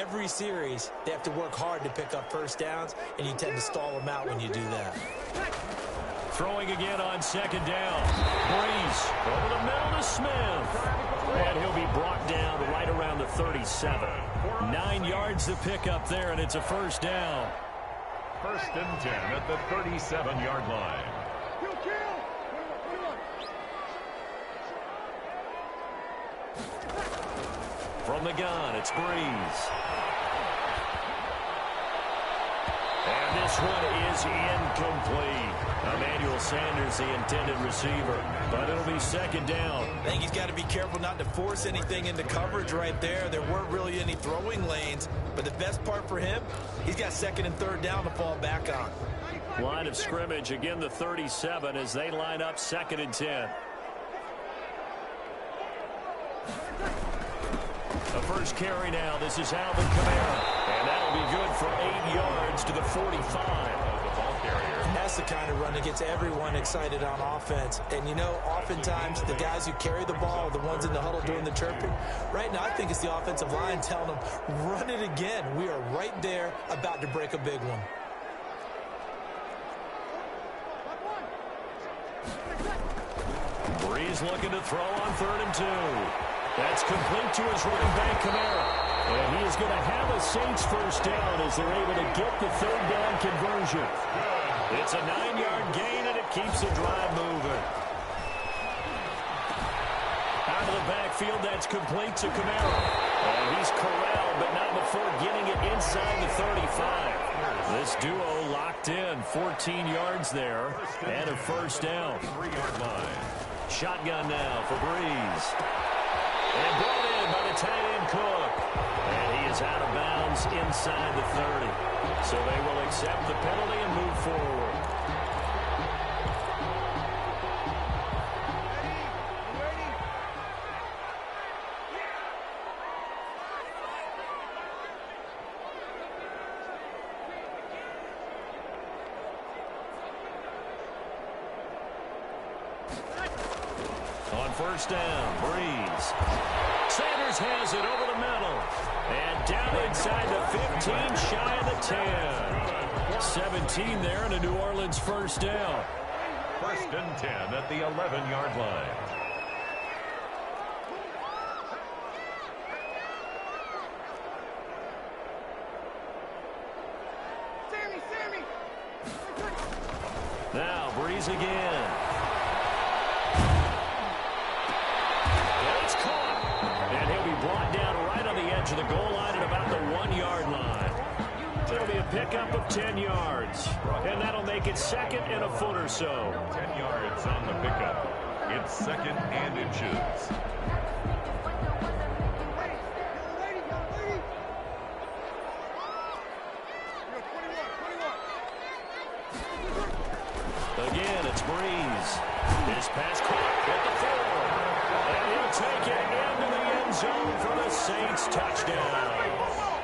every series, they have to work hard to pick up first downs, and you tend to stall them out when you do that. Throwing again on second down. Breeze over the middle to Smith. And he'll be brought down right around the 37. 9 yards to pick up there, and it's a first down. 1st and 10 at the 37-yard line. From the gun, it's Breeze. And this one is incomplete. Emmanuel Sanders, the intended receiver, but it'll be second down. I think he's got to be careful not to force anything into coverage right there. There weren't really any throwing lanes, but the best part for him, he's got 2nd and 3rd down to fall back on. Line of scrimmage, again the 37 as they line up 2nd and 10. The first carry now. This is Alvin Kamara. And that'll be good for 8 yards to the 45. That's the kind of run that gets everyone excited on offense. And, you know, oftentimes the guys who carry the ball are the ones in the huddle doing the chirping. Right now, I think it's the offensive line telling them, run it again. We are right there about to break a big one. Breeze looking to throw on 3rd and 2. That's complete to his running back, Kamara. And he is going to have a Saints first down as they're able to get the 3rd down conversion. It's a 9-yard gain, and it keeps the drive moving. Out of the backfield, that's complete to Kamara. And he's corralled, but not before getting it inside the 35. This duo locked in, 14 yards there, and a first down. 3-yard line. Shotgun now for Breeze. And brought in by the tight end Cook. And he is out of bounds inside the 30. So they will accept the penalty and move forward. On first down, Breeze. Sanders has it over the middle. And down inside the 15, shy of the 10. 17 there and a New Orleans first down. 1st and 10 at the 11-yard line. Sammy! Now Breeze again. It's caught. And he'll be brought down right on the edge of the goal line at about the 1-yard line. It'll be a pickup of 10 yards. And that'll make it 2nd and a foot or so. 10 yards on the pickup. It's 2nd and inches. Again, it's Breeze. His pass caught at the 4. And he'll take it into the end zone for the Saints touchdown.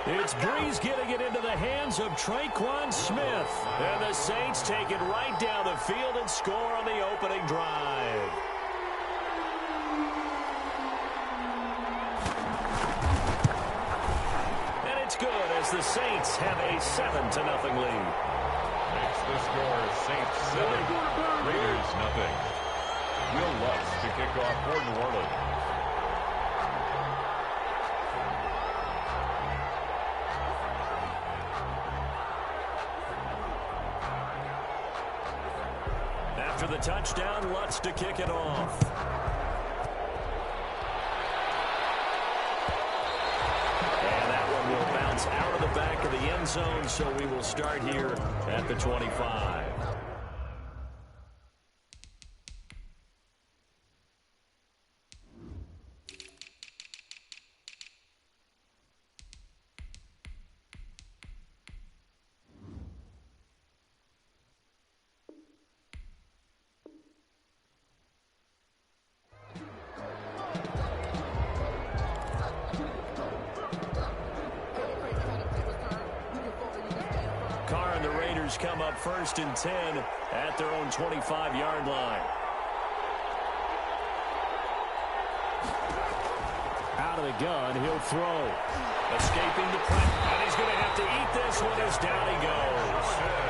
It's Breeze getting it into the hands of Traquan Smith. And the Saints take it right down the field and score on the opening drive. And it's good as the Saints have a 7-0 lead. Makes the score Saints 7, Raiders nothing. Will Lutz to kick off for New Orleans. After the touchdown, Lutz to kick it off. And that one will bounce out of the back of the end zone, so we will start here at the 25. Come up 1st and 10 at their own 25-yard line. out of the gun. He'll throw. Escaping the pressure. And he's going to have to eat this one as down he goes.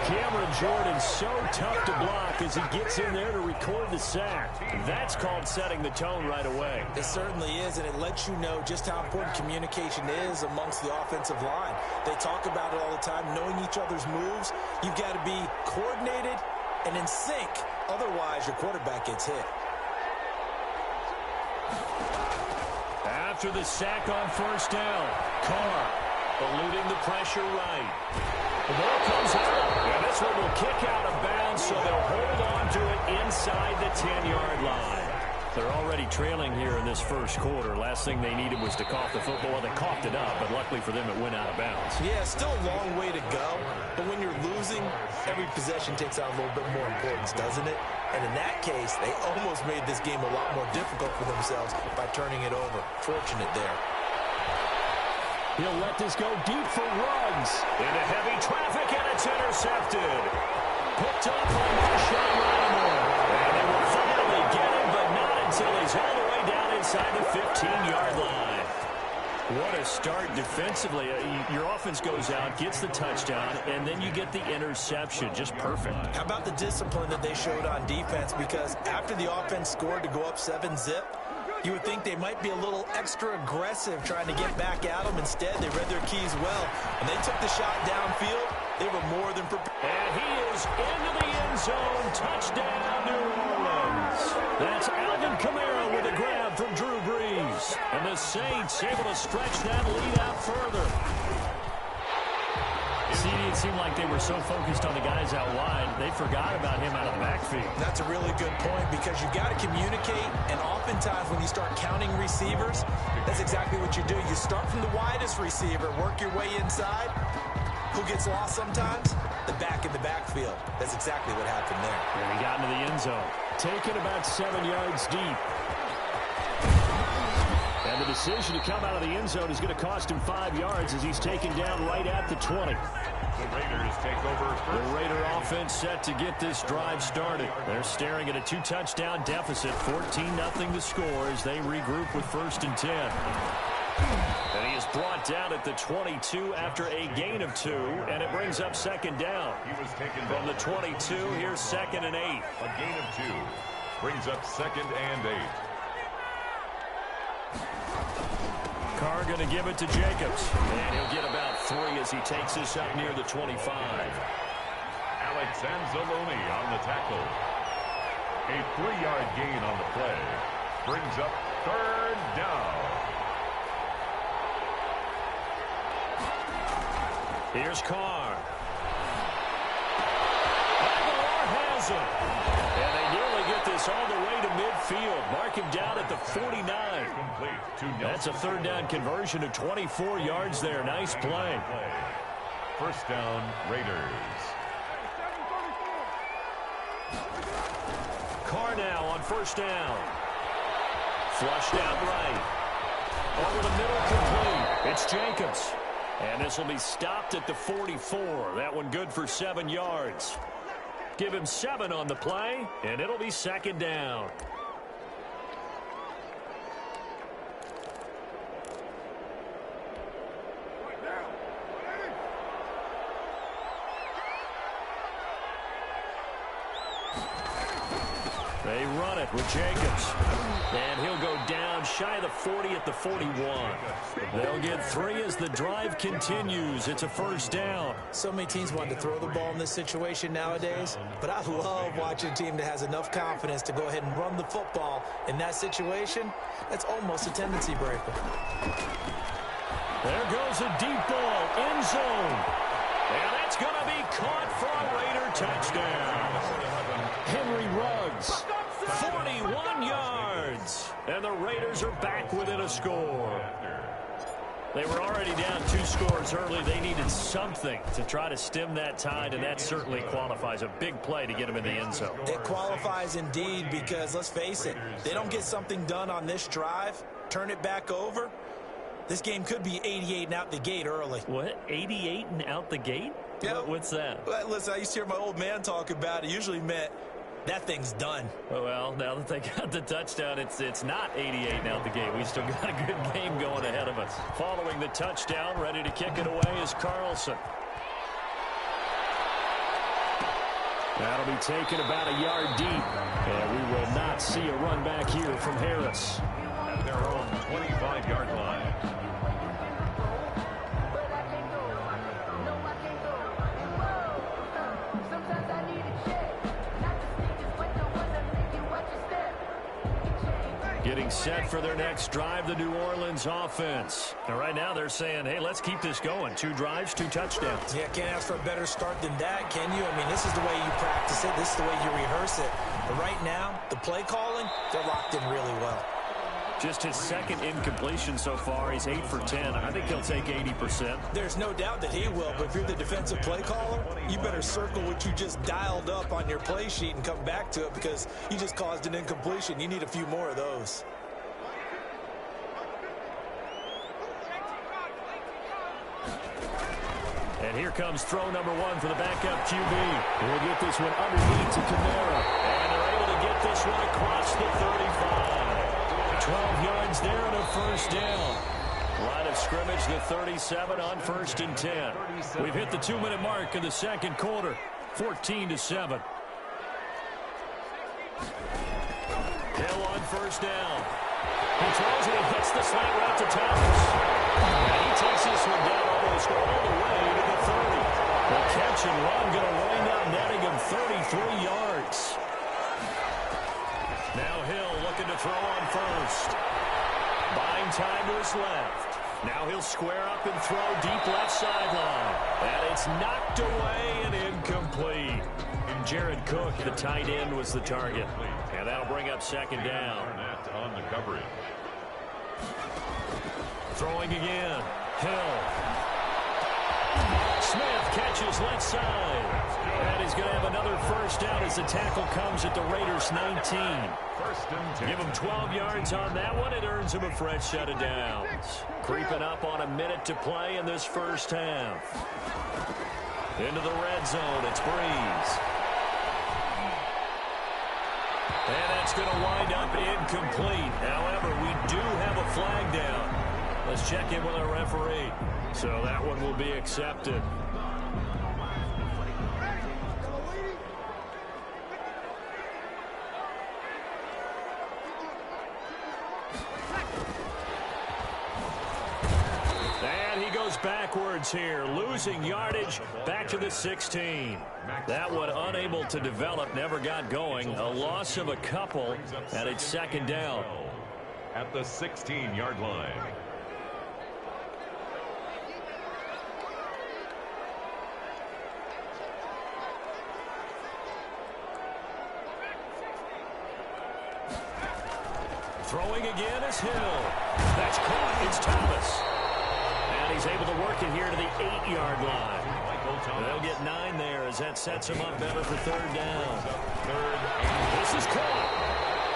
Cameron Jordan so tough to block as he gets in there to record the sack. That's called setting the tone right away. It certainly is, and it lets you know just how important communication is amongst the offensive line. They talk about it all the time, knowing each other's moves. You've got to be coordinated and in sync. Otherwise, your quarterback gets hit. After the sack on first down, Carr eluding the pressure right. The ball comes out, and this one will kick out of bounds, so they'll hold on to it inside the 10-yard line. They're already trailing here in this first quarter. Last thing they needed was to cough the football. Well, they coughed it up, but luckily for them, it went out of bounds. Yeah, still a long way to go, but when you're losing, every possession takes on a little bit more importance, doesn't it? And in that case, they almost made this game a lot more difficult for themselves by turning it over. Fortunate there. He'll let this go deep for Ruggs. Into heavy traffic, and it's intercepted. Picked up by Marshawn Lattimore. And they will finally get him, but not until he's all the way down inside the 15-yard line. What a start defensively. Your offense goes out, gets the touchdown, and then you get the interception. Just perfect. How about the discipline that they showed on defense? Because after the offense scored to go up 7-zip, you would think they might be a little extra aggressive trying to get back at them. Instead, they read their keys well. When they took the shot downfield, they were more than prepared. And he is into the end zone. Touchdown, New Orleans. That's Alvin Kamara with a grab from Drew Brees. And the Saints able to stretch that lead out further. It seemed like they were so focused on the guys out wide, they forgot about him out of the backfield. That's a really good point because you've got to communicate, and oftentimes when you start counting receivers, that's exactly what you do. You start from the widest receiver, work your way inside. Who gets lost sometimes? The back in the backfield. That's exactly what happened there. And he got into the end zone. Taken about 7 yards deep. And the decision to come out of the end zone is going to cost him 5 yards as he's taken down right at the 20. The Raiders take over first. The Raider offense set to get this drive started. They're staring at a 2-touchdown deficit, 14-0 to score as they regroup with 1st and 10. And he is brought down at the 22 after a gain of 2, and it brings up 2nd down. He was taken From the 22, here's 2nd and 8. A gain of 2 brings up 2nd and 8. Carr going to give it to Jacobs. And he'll get about 3 as he takes this up near the 25. Alex Anzalone on the tackle. A 3-yard gain on the play brings up 3rd down. Here's Carr. Aguilar has him. And they nearly get this all the way to midfield. Mark him down at the 49. That's a 3rd down conversion to 24 yards there. Nice play. 1st down, Raiders. Carr now on 1st down. Flushed out right. Over the middle complete. It's Jacobs. And this will be stopped at the 44. That one good for 7 yards. Give him 7 on the play, and it'll be 2nd down. They run it with Jacobs. And he'll go down shy of the 40 at the 41. They'll get 3 as the drive continues. It's a 1st down. So many teams want to throw the ball in this situation nowadays, but I love watching a team that has enough confidence to go ahead and run the football in that situation. That's almost a tendency breaker. There goes a deep ball, end zone. And it's going to be caught for a Raider touchdown. Henry Ruggs, 41 yards. And the Raiders are back within a score. They were already down 2 scores early. They needed something to try to stem that tide, and that certainly qualifies. A big play to get them in the end zone. It qualifies indeed because, let's face it, they don't get something done on this drive, turn it back over, this game could be 88 and out the gate early. What? 88 and out the gate? Yeah. What's that? Listen, I used to hear my old man talk about it. Usually meant that thing's done. Well, now that they got the touchdown, it's not 88 now at the game. We still got a good game going ahead of us. Following the touchdown, ready to kick it away is Carlson. That'll be taken about a yard deep. And we will not see a run back here from Harris. At their own 25-yard line. Getting set for their next drive, the New Orleans offense. And right now they're saying, hey, let's keep this going. 2 drives, 2 touchdowns. Yeah, can't ask for a better start than that, can you? I mean, this is the way you practice it. This is the way you rehearse it. But right now, the play calling, they're locked in really well. Just his second incompletion so far. He's 8 for 10. I think he'll take 80%. There's no doubt that he will, but if you're the defensive play caller, you better circle what you just dialed up on your play sheet and come back to it because you just caused an incompletion. You need a few more of those. And here comes throw number 1 for the backup QB. We'll get this one underneath to Kamara. And they're able to get this one across the 35. 12 yards there and a first down. Line of scrimmage, the 37 on 1st and 10. We've hit the 2-minute mark in the second quarter. 14-7. Hill on first down. He throws it and hits the slant route to Thomas. And he takes this one down almost all the way to the 30. The catch and run going to wind up netting him 33 yards. Now Hill looking to throw on first. Buying time to his left. Now he'll square up and throw deep left sideline. And it's knocked away and incomplete. And Jared Cook, the tight end, was the target. And that'll bring up second down. On the coverage. Throwing again. Hill. Smith catches left side. And he's going to have another first down as the tackle comes at the Raiders' 19. First and 10. Give him 12 yards on that one. It earns him a fresh set of downs. Creeping up on a minute to play in this first half. Into the red zone. It's Breeze. And that's going to wind up incomplete. However, we do have a flag down. Let's check in with our referee. So that one will be accepted. And he goes backwards here, losing yardage back to the 16. That one unable to develop, never got going. A loss of a couple, and it's second down. At the 16-yard line. Throwing again is Hill. That's caught. It's Thomas. And he's able to work it here to the 8-yard line. They'll get 9 there as that sets him up better for third down. This is caught.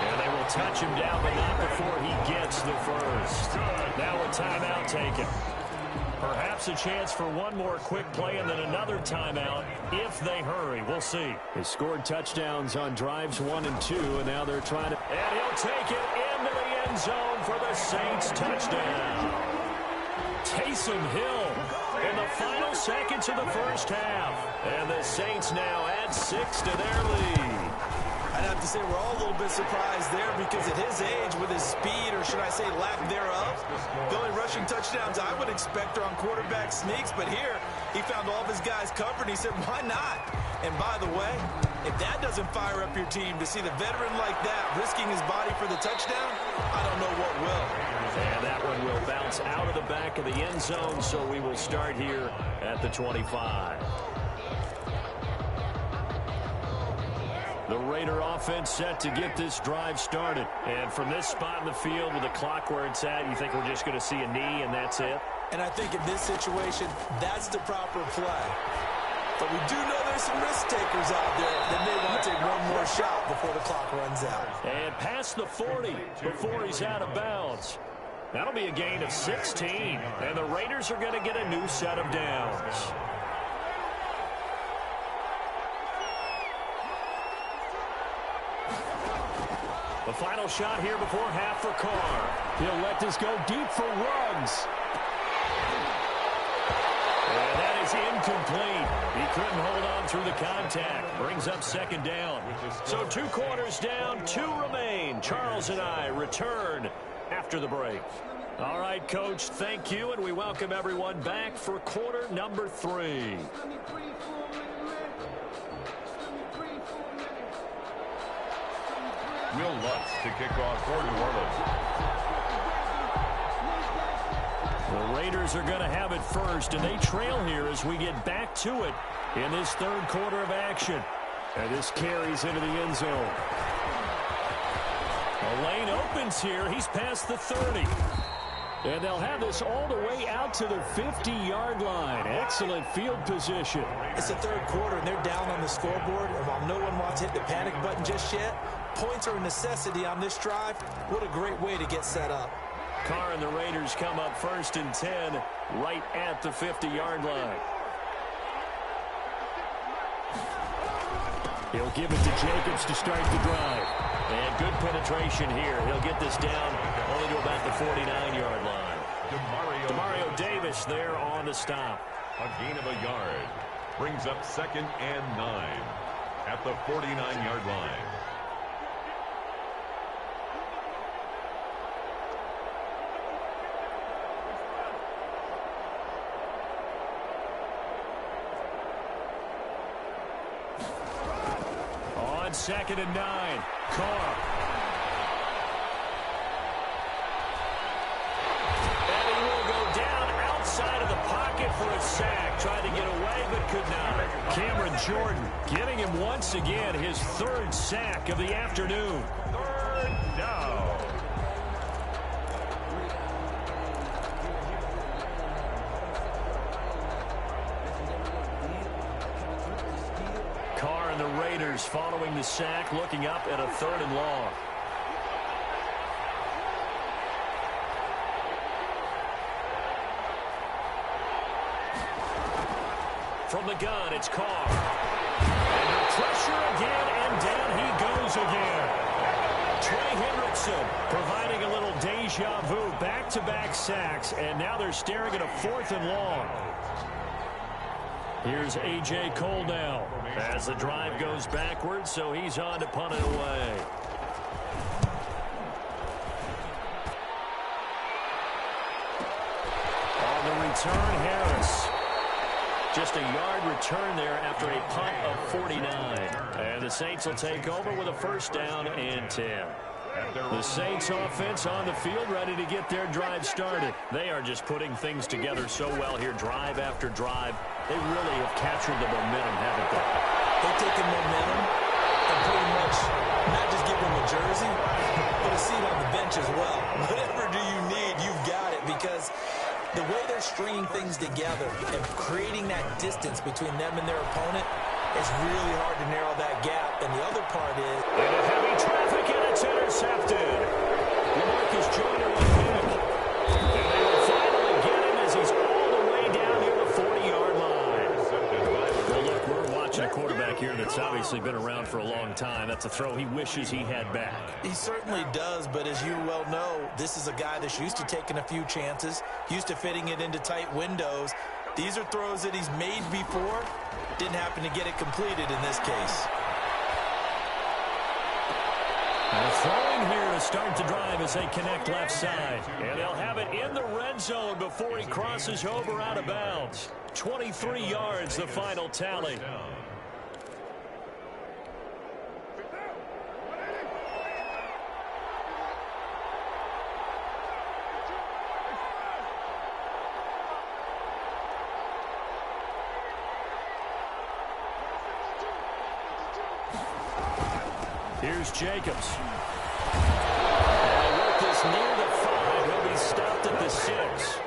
And they will touch him down, but not before he gets the first. Now a timeout taken. Perhaps a chance for one more quick play and then another timeout if they hurry. We'll see. They scored touchdowns on drives 1 and 2, and now they're trying to... And he'll take it into the end zone for the Saints touchdown. Taysom Hill in the final seconds of the first half. And the Saints now add 6 to their lead. I'd have to say we're all a little bit surprised there because at his age, with his speed, or should I say lack thereof, the only rushing touchdowns I would expect are on quarterback sneaks. But here, he found all of his guys covered, and he said, why not? And by the way, if that doesn't fire up your team to see the veteran like that risking his body for the touchdown, I don't know what will. And that one will bounce out of the back of the end zone, so we will start here at the 25. The Raider offense set to get this drive started. And from this spot in the field with the clock where it's at, you think we're just going to see a knee and that's it? And I think in this situation, that's the proper play. But we do know there's some risk takers out there that may want to take one more shot before the clock runs out. And past the 40 before he's out of bounds. That'll be a gain of 16. And the Raiders are going to get a new set of downs. A final shot here before half for Carr. He'll let this go deep for Ruggs. And that is incomplete. He couldn't hold on through the contact. Brings up second down. So 2 quarters down, 2 remain. Charles and I return after the break. All right, Coach, thank you, and we welcome everyone back for quarter number 3. Will Lutz to kick off for New Orleans. The Raiders are going to have it first, and they trail here as we get back to it in this third quarter of action. And this carries into the end zone. The lane opens here. He's past the 30. And they'll have this all the way out to the 50-yard line. Excellent field position. It's the third quarter, and they're down on the scoreboard. And while no one wants to hit the panic button just yet, points are a necessity on this drive. What a great way to get set up. Carr and the Raiders come up first and 10 right at the 50-yard line. He'll give it to Jacobs to start the drive. And good penetration here. He'll get this down only to about the 49-yard line. Demario Davis there on the stop. A gain of a yard. Brings up 2nd and 9 at the 49-yard line. On 2nd and 9, Carr. And he will go down outside of the pocket for a sack. Tried to get away, but could not. Cameron Jordan getting him once again his 3rd sack of the afternoon. 3rd down. Carr and the Raiders following the sack, looking up at a 3rd and long. From the gun, it's Carr. And the pressure again, and down he goes again. Trey Hendrickson providing a little deja vu, back-to-back sacks, and now they're staring at a 4th and long. Here's A.J. Cole now as the drive goes backwards, so he's on to punt it away. On the return, Harris. Just a yard return there after a punt of 49. And the Saints will take over with a 1st down and 10. The Saints offense on the field ready to get their drive started. They are just putting things together so well here, drive after drive. They really have captured the momentum, haven't they? They're taking momentum and pretty much not just give them a jersey, but a seat on the bench as well. Whatever do you need, you've got it, because the way they're stringing things together and creating that distance between them and their opponent, it's really hard to narrow that gap. And the other part is... And a heavy traffic, and it's intercepted. LaMarcus Joyner with a pick. And they will finally get him as he's all the way down near the 40-yard line. Well, look, we're watching a quarterback here that's obviously been around for a long time. That's a throw he wishes he had back. He certainly does, but as you well know, this is a guy that's used to taking a few chances, used to fitting it into tight windows. These are throws that he's made before. Didn't happen to get it completed in this case. And throwing here to start the drive as they connect left side. And they'll have it in the red zone before he crosses over out of bounds. 23 yards, the final tally. Here's Jacobs. They'll work this near the 5. He'll be stopped at the 6.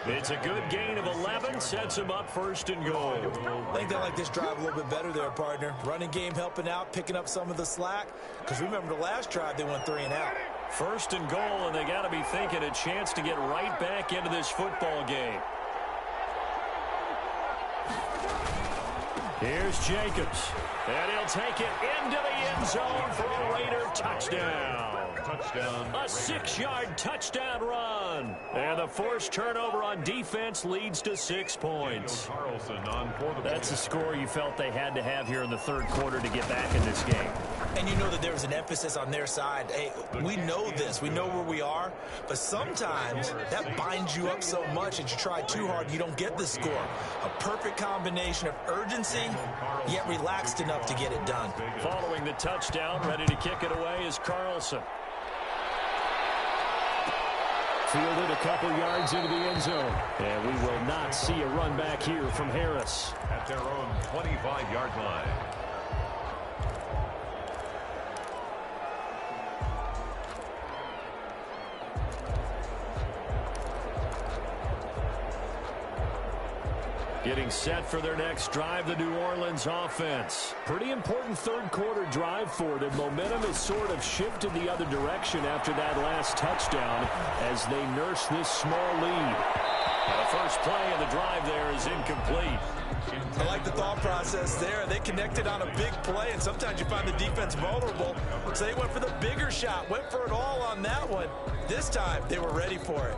It's a good gain of 11. Sets him up 1st and goal. I think they like this drive a little bit better there, partner. Running game helping out, picking up some of the slack. Because remember the last drive, they went 3 and out. 1st and goal, and they got to be thinking a chance to get right back into this football game. Here's Jacobs. And he'll take it into the end zone for a Raider touchdown. Touchdown. A 6-yard touchdown run. And the forced turnover on defense leads to 6 points. That's a score you felt they had to have here in the third quarter to get back in this game. And you know that there was an emphasis on their side. Hey, we know this. We know where we are. But sometimes that binds you up so much that you try too hard, you don't get the score. A perfect combination of urgency, yet relaxed enough to get it done. Following the touchdown, ready to kick it away is Carlson. Fielded a couple yards into the end zone. And we will not see a run back here from Harris. At their own 25-yard line. Getting set for their next drive, the New Orleans offense. Pretty important third quarter drive for them. Momentum has sort of shifted the other direction after that last touchdown as they nurse this small lead. The first play of the drive there is incomplete. I like the thought process there. They connected on a big play, and sometimes you find the defense vulnerable. So they went for the bigger shot, went for it all on that one. This time, they were ready for it.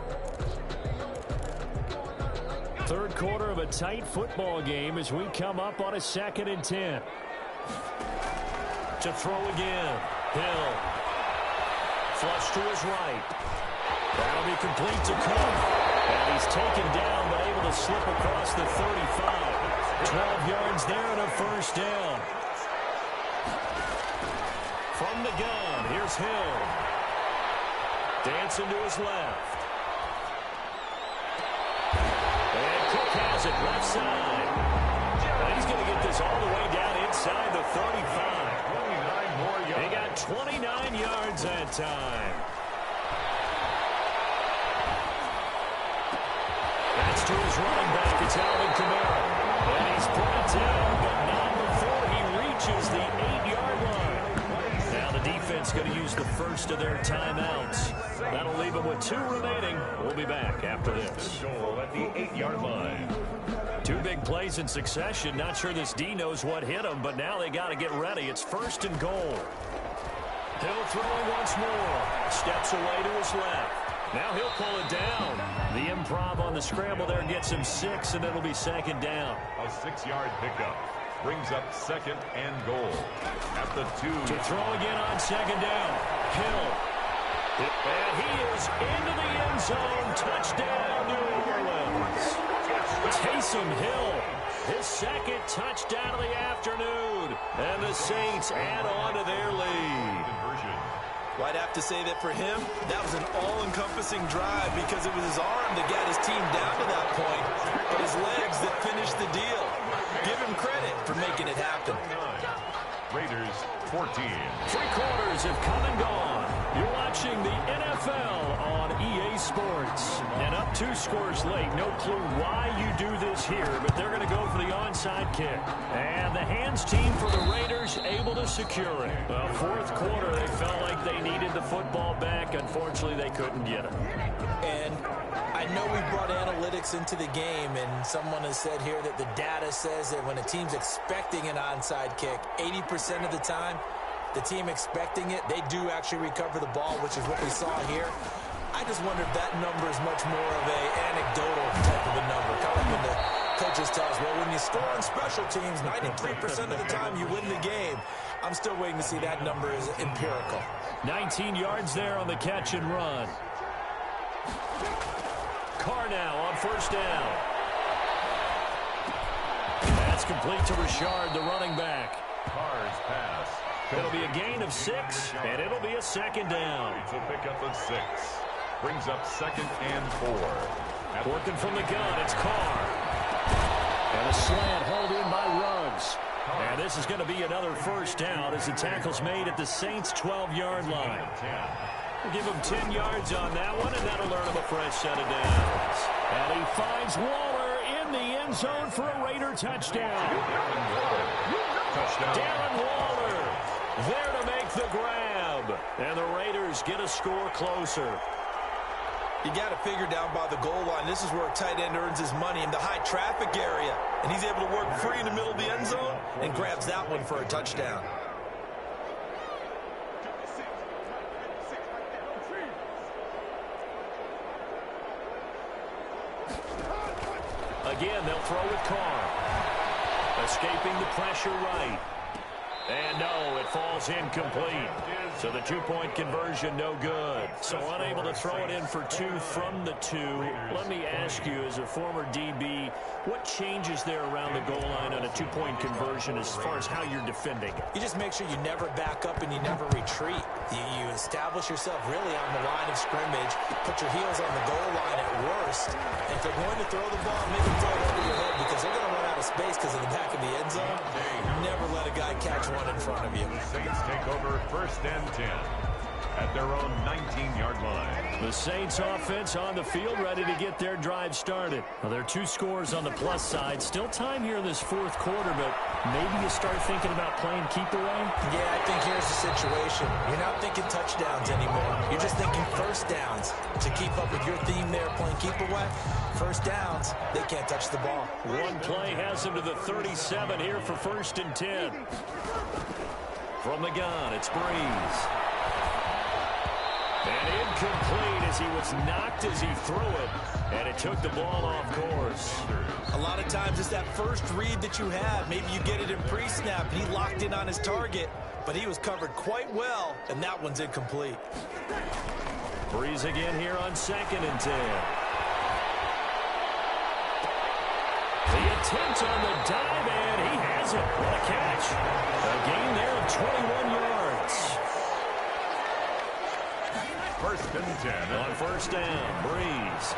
Third quarter of a tight football game as we come up on a 2nd and 10. To throw again. Hill. Flush to his right. That'll be complete to Cook. And he's taken down but able to slip across the 35. 12 yards there and a first down. From the gun, here's Hill. Dancing to his left. Has it left side. And he's going to get this all the way down inside the 35. 29 more yards. He got 29 yards that time. That's to his running back. It's Alvin Kamara. And he's brought down, but not before he reaches the 8-yard line. Now the defense going to use the first of their timeouts. That'll leave them with 2 remaining. We'll be back after this. Goal at the 8-yard line. 2 big plays in succession. Not sure this D knows what hit him, but now they got to get ready. It's 1st and goal. Hill throwing once more. Steps away to his left. Now he'll pull it down. The improv on the scramble there gets him 6, and it'll be 2nd down. A 6-yard pickup. Brings up 2nd and goal. At the 2. To throw again on 2nd down. Hill. And he is into the end zone. Touchdown, New Orleans. Taysom Hill, his 2nd touchdown of the afternoon. And the Saints add on to their lead. Well, I'd have to say that for him, that was an all-encompassing drive because it was his arm that got his team down to that point, but his legs that finished the deal. Give him credit for making it happen. Raiders 14. 3 quarters have come and gone. You're watching the NFL on EA Sports. And up 2 scores late. No clue why you do this here, but they're going to go for the onside kick. And the hands team for the Raiders able to secure it. The 4th quarter, they felt like they needed the football back. Unfortunately, they couldn't get it. And I know we brought analytics into the game, and someone has said here that the data says that when a team's expecting an onside kick, 80% of the time, the team expecting it, they do actually recover the ball, which is what we saw here. I just wonder if that number is much more of an anecdotal type of a number. Kind of like when the coaches tell us, well, when you score on special teams, 93% of the time you win the game. I'm still waiting to see that number is empirical. 19 yards there on the catch and run. Carr now on 1st down. That's complete to Richard, the running back. Carr's pass. It'll be a gain of 6, and it'll be a 2nd down. It's a pickup of 6. Brings up 2nd and 4. Working from the gun, it's Carr. And a slant hauled in by Ruggs. And this is going to be another 1st down as the tackle's made at the Saints' 12-yard line. We'll give him 10 yards on that one, and that'll earn him a fresh set of downs. And he finds Waller in the end zone for a Raider touchdown. Darren Waller there to make the grab. And the Raiders get a score closer. You got to figure down by the goal line. This is where a tight end earns his money in the high traffic area. And he's able to work free in the middle of the end zone and grabs that one for a touchdown. Again, they'll throw with Carr. Escaping the pressure right. And no, it falls incomplete. So the two-point conversion, no good. So unable to throw it in for 2 from the 2. Let me ask you, as a former DB, what changes there around the goal line on a two-point conversion as far as how you're defending? You just make sure you never back up and you never retreat. You establish yourself really on the line of scrimmage, put your heels on the goal line at worst, and if they're going to throw the ball, make them throw it over your head because they're going to run out of space because of the back of the end zone. Never let a guy catch one in front of you. The Saints take over 1st and 10 at their own 19-yard line. The Saints offense on the field, ready to get their drive started. Well, there are 2 scores on the plus side. Still time here in this 4th quarter, but maybe you start thinking about playing keep away? Yeah, I think here's the situation. You're not thinking touchdowns anymore. You're just thinking first downs. To keep up with your theme there, playing keep away, first downs, they can't touch the ball. One play has him to the 37 here for 1st and 10. From the gun, it's Breeze. And incomplete as he was knocked as he threw it. And it took the ball off course. A lot of times it's that first read that you have. Maybe you get it in pre-snap and he locked in on his target, but he was covered quite well, and that one's incomplete. Breeze again here on 2nd and 10. The attempt on the dive, and he has it. What a catch. A gain there of 21 yards. 1st and 10. On 1st down, Breeze.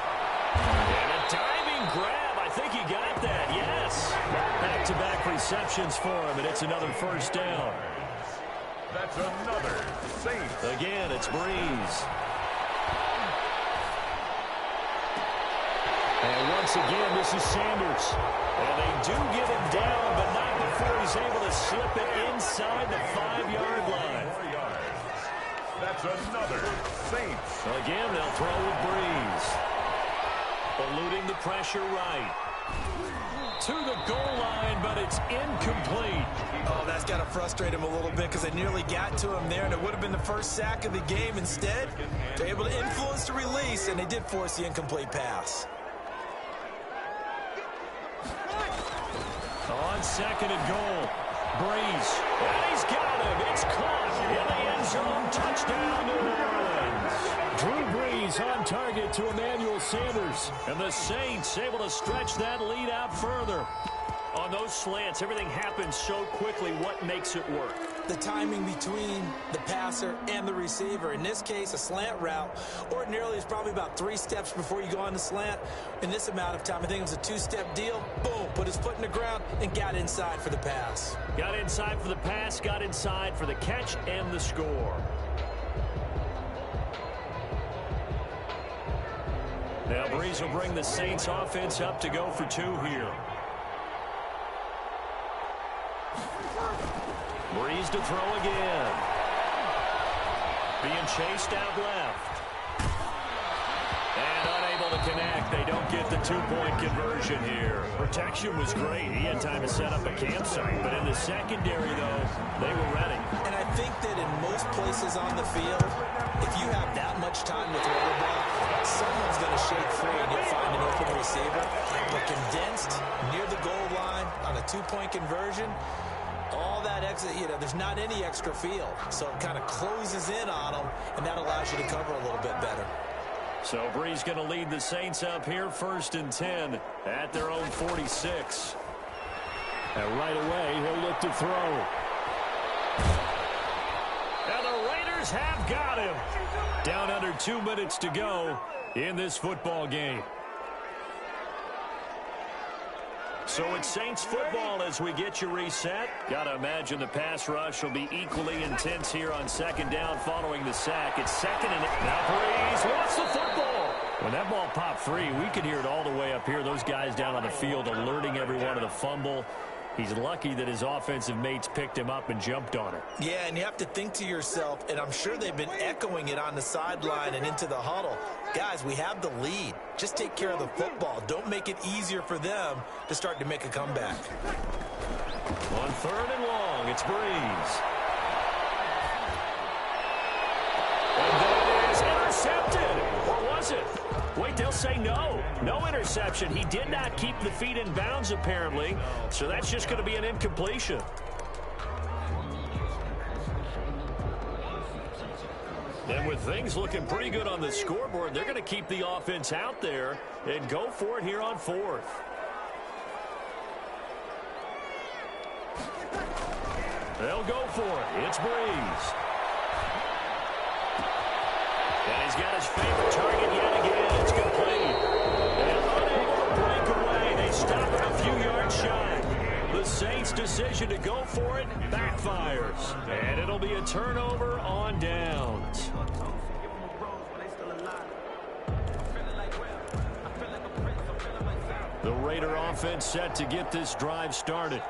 And a diving grab. I think he got that, yes. Back-to-back receptions for him, and it's another 1st down. That's another Saints. Again, it's Breeze. And once again, this is Sanders. And they do get him down, but not before he's able to slip it inside the 5-yard line. 4 yards. That's another Saints. Again, they'll throw with Breeze. Eluding the pressure right. To the goal line, but it's incomplete. Oh, that's got to frustrate him a little bit because they nearly got to him there, and it would have been the first sack of the game. Instead, they're able to influence the release, and they did force the incomplete pass. On 2nd and goal, Breeze. And he's got him. It's caught in the end zone. Touchdown, New Orleans. Drew Brees on target to Emmanuel Sanders. And the Saints able to stretch that lead out further. On those slants, everything happens so quickly. What makes it work? The timing between the passer and the receiver. In this case, a slant route ordinarily is probably about 3 steps before you go on the slant. In this amount of time, I think it was a 2-step deal. Boom, put his foot in the ground and got inside for the pass. Got inside for the pass, got inside for the catch and the score. Now Breeze will bring the Saints offense up to go for 2 here. Breeze to throw again. Being chased out left. And unable to connect. They don't get the 2-point conversion here. Protection was great. He had time to set up a campsite. But in the secondary, though, they were ready. And I think that in most places on the field, if you have that much time to throw the ball, someone's going to shake free and you'll find an open receiver. But condensed near the goal line on a 2-point conversion, all that extra, there's not any extra field. So it kind of closes in on them, and that allows you to cover a little bit better. So Breeze going to lead the Saints up here 1st and 10 at their own 46. And right away, he'll look to throw. And the Raiders have got him. Down under 2 minutes to go in this football game. So it's Saints football as we get you reset. Got to imagine the pass rush will be equally intense here on 2nd down following the sack. It's 2nd and now Breeze wants the football. When that ball popped free, we could hear it all the way up here. Those guys down on the field alerting everyone to the fumble. He's lucky that his offensive mates picked him up and jumped on it. Yeah, and you have to think to yourself, and I'm sure they've been echoing it on the sideline and into the huddle. Guys, we have the lead. Just take care of the football. Don't make it easier for them to start to make a comeback. On 3rd and long, it's Breeze. And that is intercepted. Or was it? Wait, they'll say no. No interception. He did not keep the feet in bounds, apparently. So that's just going to be an incompletion. And with things looking pretty good on the scoreboard, they're going to keep the offense out there and go for it here on 4th. They'll go for it. It's Breeze. And he's got his favorite target yet again. It's complete. And unable to break away. They stop him a few yards shy. The Saints' decision to go for it backfires. And it'll be a turnover on downs. The Raider offense set to get this drive started.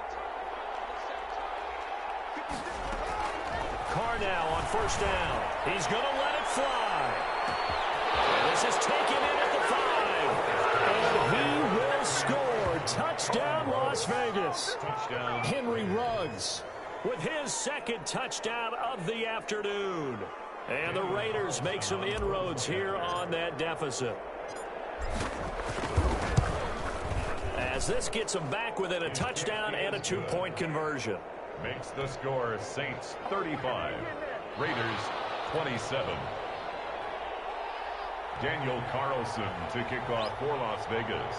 Carr now on 1st down. He's going to let it fly. And this is taken in at the 5. And he will score. Touchdown, Las Vegas. Touchdown. Henry Ruggs with his 2nd touchdown of the afternoon. And the Raiders make some inroads here on that deficit. As this gets them back within a touchdown and a 2-point conversion. Makes the score Saints 35, Raiders 27. Daniel Carlson to kick off for Las Vegas.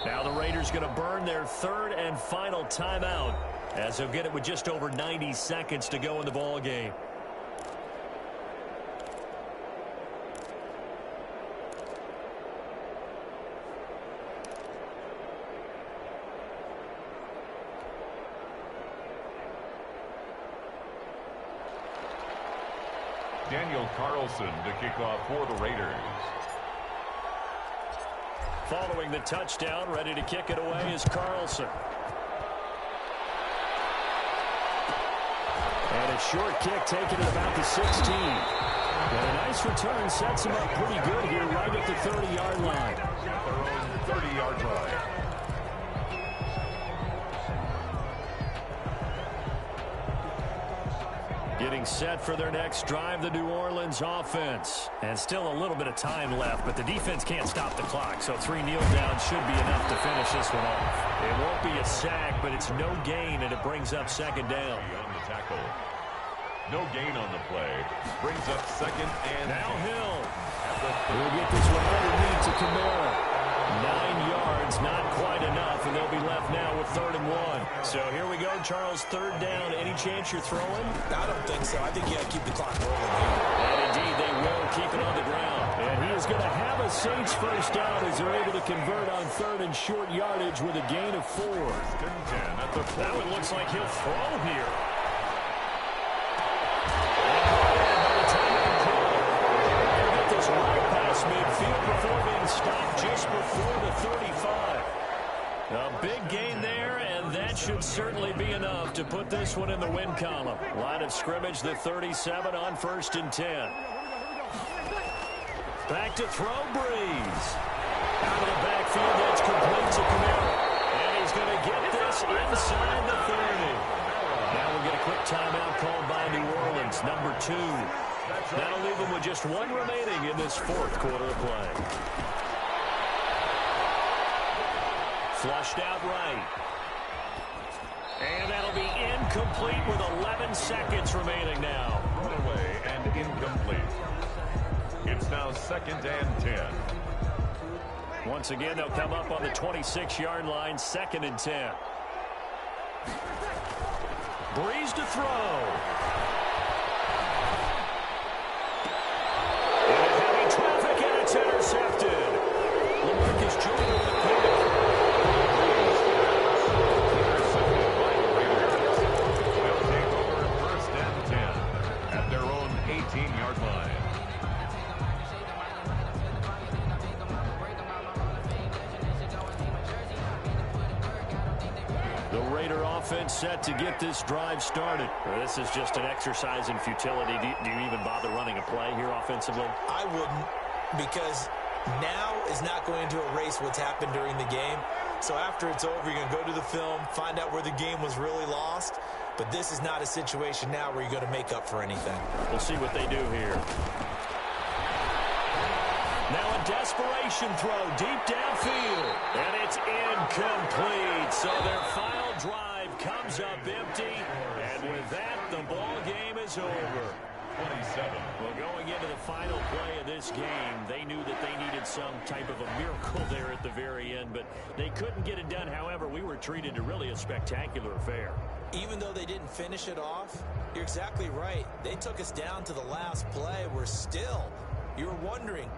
Now the Raiders going to burn their 3rd and final timeout as they'll get it with just over 90 seconds to go in the ball game. Daniel Carlson to kick off for the Raiders. Following the touchdown, ready to kick it away is Carlson. And a short kick taken at about the 16. And a nice return sets him up pretty good here right at the 30-yard line. Their own 30-yard line. Getting set for their next drive, the New Orleans offense. And still a little bit of time left, but the defense can't stop the clock, so 3 kneel downs should be enough to finish this one off. It won't be a sack, but it's no gain, and it brings up 2nd down. On the tackle. No gain on the play. Brings up 2nd and now Hill. We'll get this one underneath to Kamara. 9 yards, not quite enough, and they'll be left now with 3rd and 1. So here we go, Charles, 3rd down. Any chance you're throwing? I don't think so. I think you got to keep the clock rolling here. And indeed, they will keep it on the ground. And he is going to have a Saints 1st down as they're able to convert on 3rd and short yardage with a gain of 4. That one looks like he'll throw here. Right past midfield before being stopped just before the 35. A big gain there, and that should certainly be enough to put this one in the win column. Line of scrimmage, the 37 on 1st and 10. Back to throw, Breeze. Out of the backfield, that's complete to Kamara. And he's going to get this inside the 30. Now we'll get a quick timeout called by New Orleans, number 2. That'll leave them with just 1 remaining in this 4th quarter of play. Flushed out right. And that'll be incomplete with 11 seconds remaining now. Run away and incomplete. It's now 2nd and 10. Once again, they'll come up on the 26-yard line, 2nd and 10. Breeze to throw. It's intercepted. LaMarcus Jordan with a pick. They'll take over 1st and 10 at their own 18-yard line. The Raider offense set to get this drive started. Well, this is just an exercise in futility. Do you even bother running a play here offensively? I wouldn't, because now is not going to erase what's happened during the game. So after it's over, you're going to go to the film, find out where the game was really lost. But this is not a situation now where you're going to make up for anything. We'll see what they do here. Now a desperation throw deep downfield. And it's incomplete. So their final drive comes up empty. And with that, the ball game is over. 27. Well, going into the final play of this game, they knew that they needed some type of a miracle there at the very end, but they couldn't get it done. However, we were treated to really a spectacular affair. Even though they didn't finish it off, you're exactly right. They took us down to the last play. We're still, you're wondering.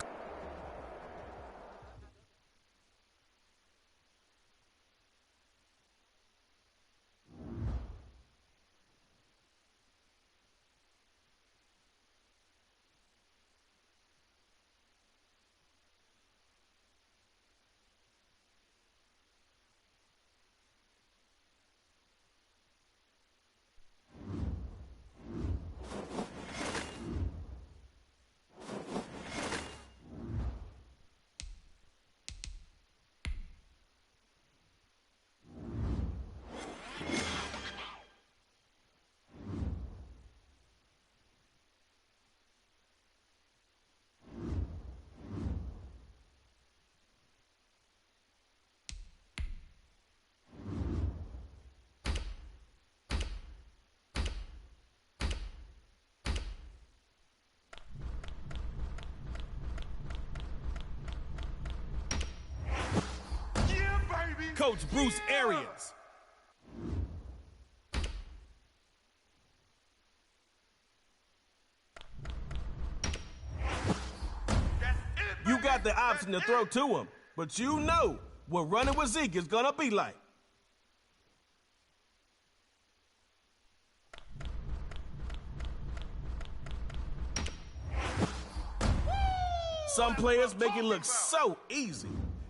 Coach Bruce Arians. You got the option to throw to him, but you know what running with Zeke is going to be like. Some players make it look so easy.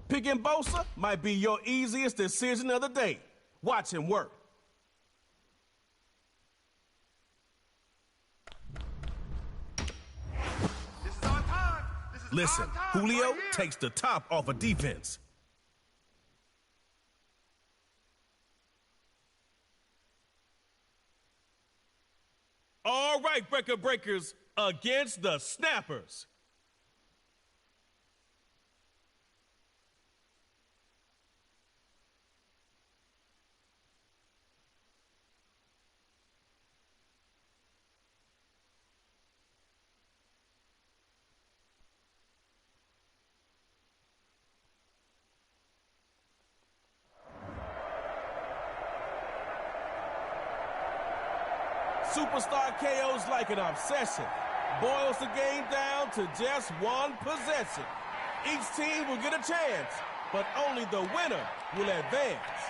Picking Bosa might be your easiest decision of the day. Watch him work. This is our time. Listen, Julio takes the top off of defense. All right, record breakers, against the Snappers. Superstar KO's like an obsession. Boils the game down to just one possession. Each team will get a chance, but only the winner will advance.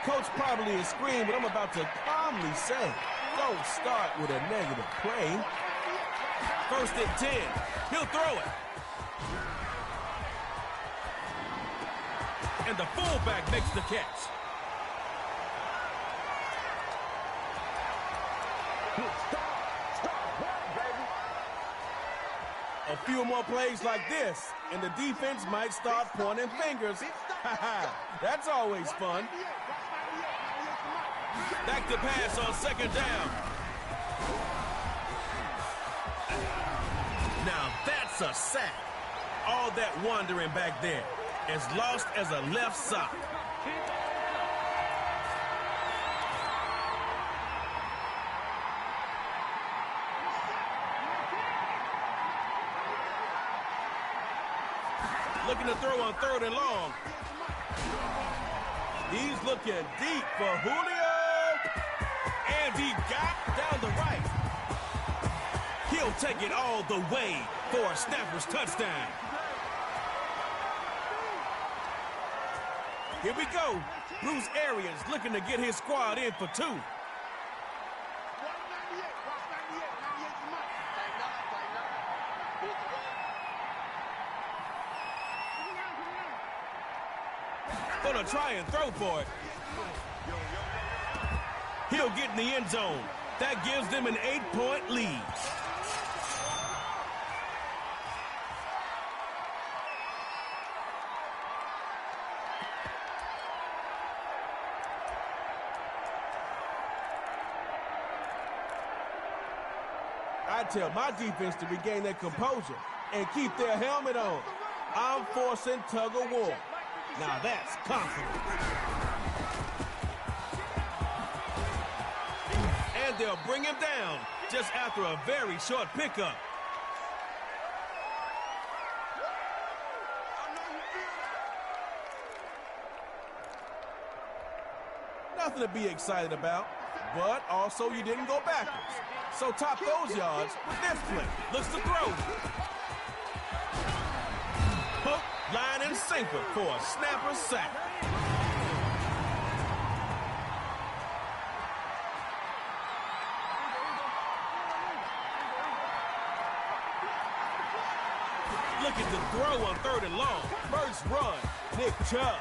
Coach probably is screaming what I'm about to calmly say. Don't start with a negative play. First and 10. He'll throw it. And the fullback makes the catch. A few more plays like this, and the defense might start pointing fingers. That's always fun. Back to pass on second down. Now that's a sack. All that wandering back there, as lost as a left sock. Looking to throw on third and long. He's looking deep for Julio. And he got down the right. He'll take it all the way for a Snappers touchdown. Here we go. Bruce Arians looking to get his squad in for two. Gonna try and throw for it. He'll get in the end zone. That gives them an 8-point lead. I tell my defense to regain their composure and keep their helmet on. I'm forcing tug of war. Now that's confident. And they'll bring him down just after a very short pickup. Nothing to be excited about, but also you didn't go backwards. So top those yards with this play. Looks to throw. Hook, line, and sinker for a snapper sack. Look at the throw on 3rd and long. First run, Nick Chubb.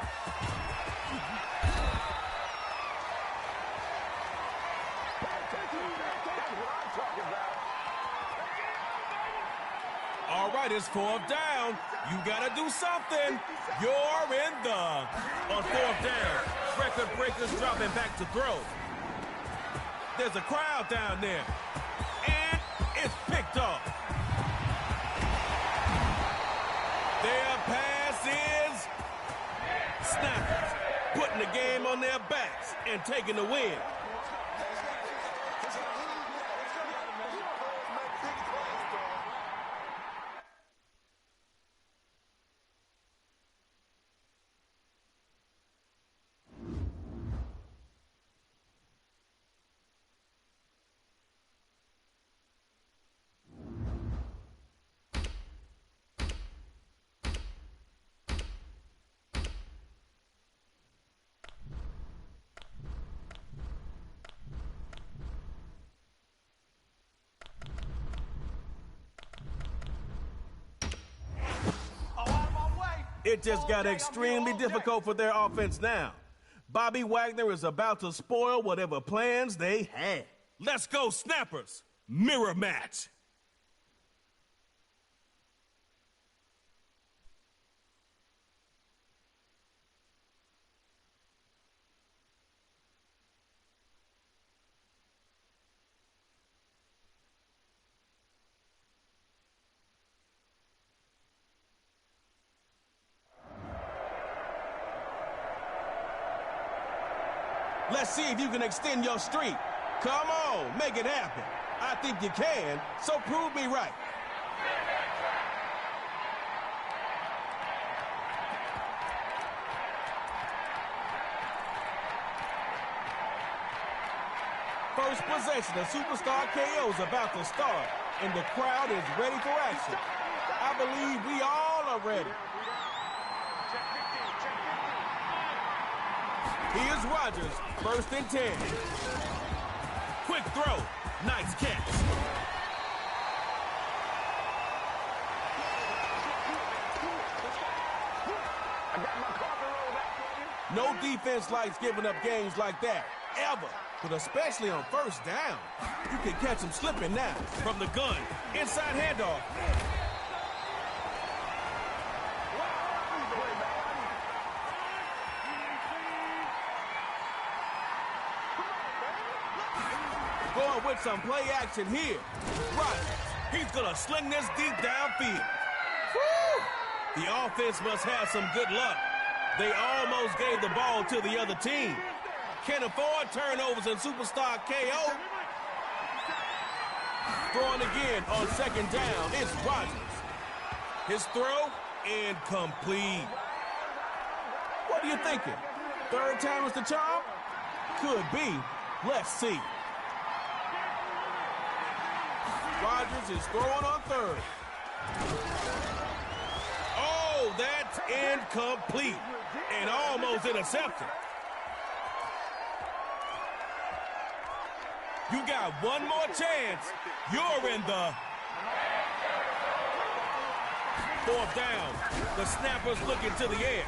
All right, it's 4th down. You got to do something. You're in the... On 4th down, record breakers dropping back to throw. There's a crowd down there. And it's picked off. Their pass is... Snappers putting the game on their backs and taking the win. It just got extremely difficult for their offense now. Bobby Wagner is about to spoil whatever plans they had. Let's go, Snappers. Mirror match. Let's see if you can extend your streak. Come on, make it happen. I think you can, so prove me right. First possession, a superstar KO is about to start, and the crowd is ready for action. I believe we all are ready. Here's Rodgers, 1st and 10. Quick throw, nice catch. No defense likes giving up games like that, ever. But especially on 1st down. You can catch him slipping now. From the gun, inside handoff. Going with some play action here. Rodgers, he's going to sling this deep downfield. Woo! The offense must have some good luck. They almost gave the ball to the other team. Can't afford turnovers and superstar KO. Throwing again on 2nd down. It's Rodgers. His throw, incomplete. What are you thinking? 3rd time was the charm? Could be. Let's see. Rodgers is throwing on 3rd. Oh, that's incomplete and almost intercepted. You got one more chance. You're in the... Fourth down. The snapper's looking to the air.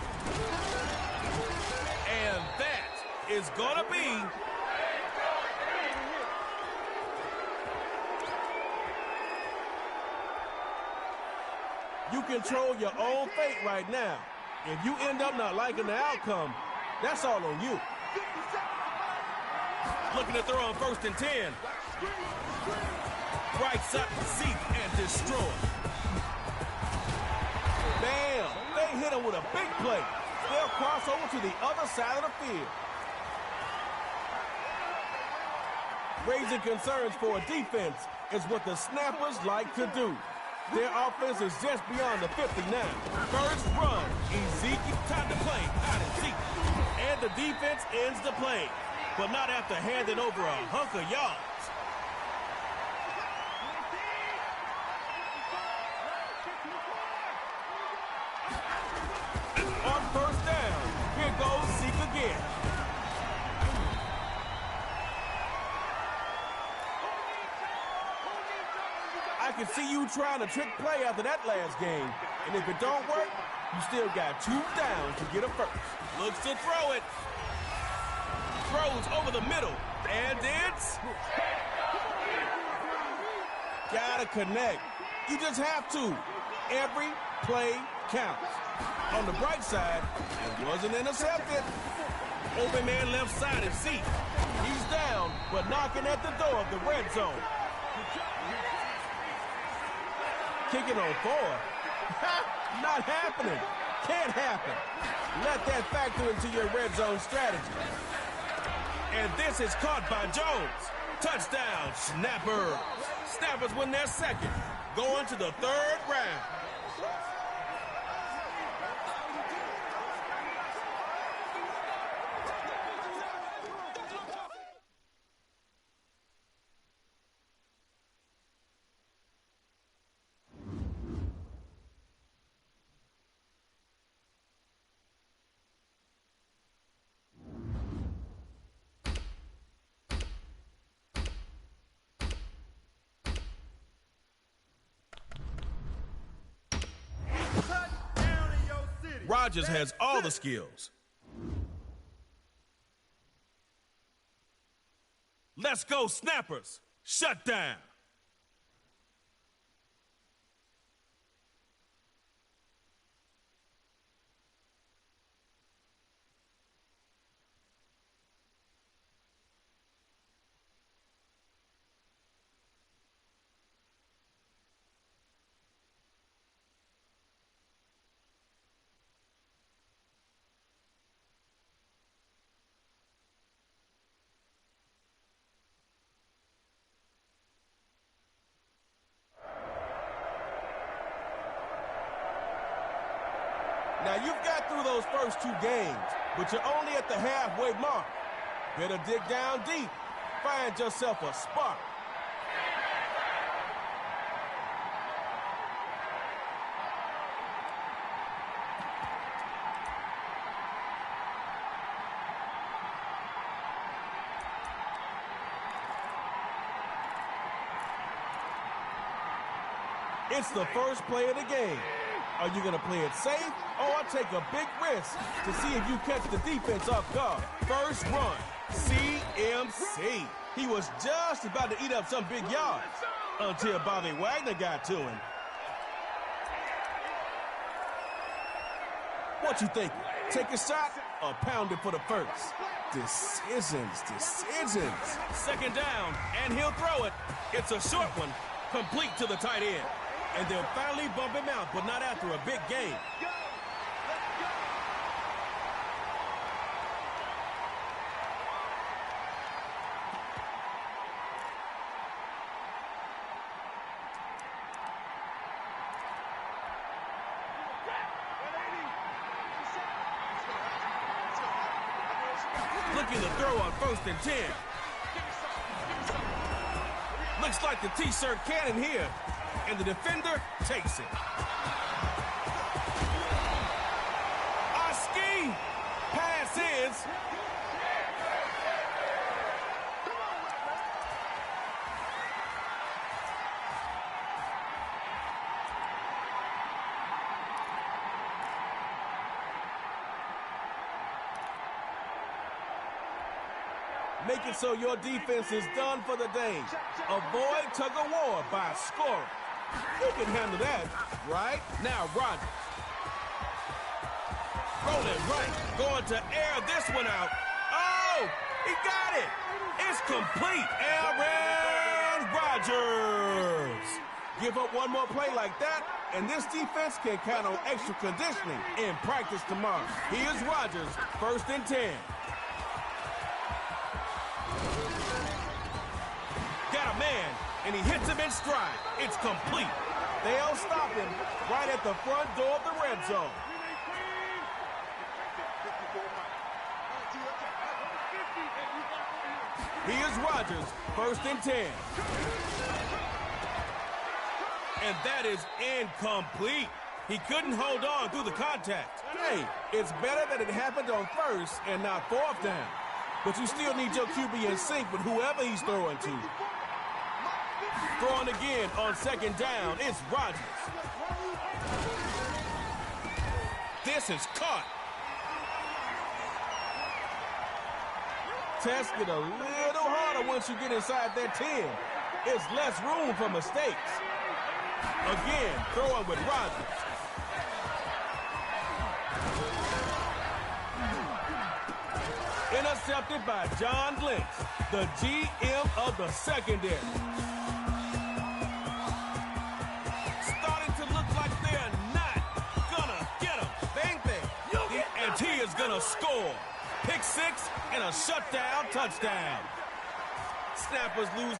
And that is going to be you control your own fate right now. If you end up not liking the outcome, that's all on you. Looking to throw on 1st and 10. Right side, seek and destroy. Bam! They hit him with a big play. They'll cross over to the other side of the field. Raising concerns for a defense is what the snappers like to do. Their offense is just beyond the 50 now. First run, Ezekiel, time to play, out and Zeke. And the defense ends the play, but not after handing over a hunk of yards. On 1st down, here goes Zeke again. I can see you trying to trick play after that last game. And if it don't work, you still got 2 downs to get a first. Looks to throw it. Throws over the middle. And it's gotta connect. You just have to. Every play counts. On the bright side, it wasn't intercepted. Open man left side and Zeke. He's down, but knocking at the door of the red zone. Kicking on 4. Not happening. Can't happen. Let that factor into your red zone strategy. And this is caught by Jones. Touchdown, Snappers. Snappers win their second. Going to the 3rd round. Rodgers has all the skills. Let's go, Snappers. Shut down. Now, you've got through those first 2 games, but you're only at the halfway mark. Better dig down deep. Find yourself a spark. It's the first play of the game. Are you going to play it safe or take a big risk to see if you catch the defense off guard? First run, CMC. He was just about to eat up some big yards until Bobby Wagner got to him. What you thinking? Take a shot or pound it for the first? Decisions. Second down, and he'll throw it. It's a short one, complete to the tight end. And they'll finally bump him out, but not after a big game. Looking to throw on 1st and 10. Looks like the T-shirt cannon here. And the defender takes it. Oski passes. Make it so your defense is done for the day. Avoid tug-of-war by scoring. You can handle that, right? Now, Rodgers. Rolling right. Going to air this one out. Oh, he got it. It's complete. Aaron Rodgers. Give up one more play like that, and this defense can count on extra conditioning in practice tomorrow. Here's Rodgers, 1st and 10. Got a man, and he hits him in stride. It's complete. They'll stop him right at the front door of the red zone. Here's Rodgers, 1st and 10. And that is incomplete. He couldn't hold on through the contact. Hey, it's better that it happened on 1st and not 4th down. But you still need your QB in sync with whoever he's throwing to. Throwing again on 2nd down, it's Rodgers. This is caught. Tests get a little harder once you get inside that 10. It's less room for mistakes. Again, throwing with Rodgers. Intercepted by John Lynch, the GM of the secondary. Starting to look like they're not gonna get him. Bang, bang. And he is gonna score. Pick 6 and a shutdown touchdown. Snappers lose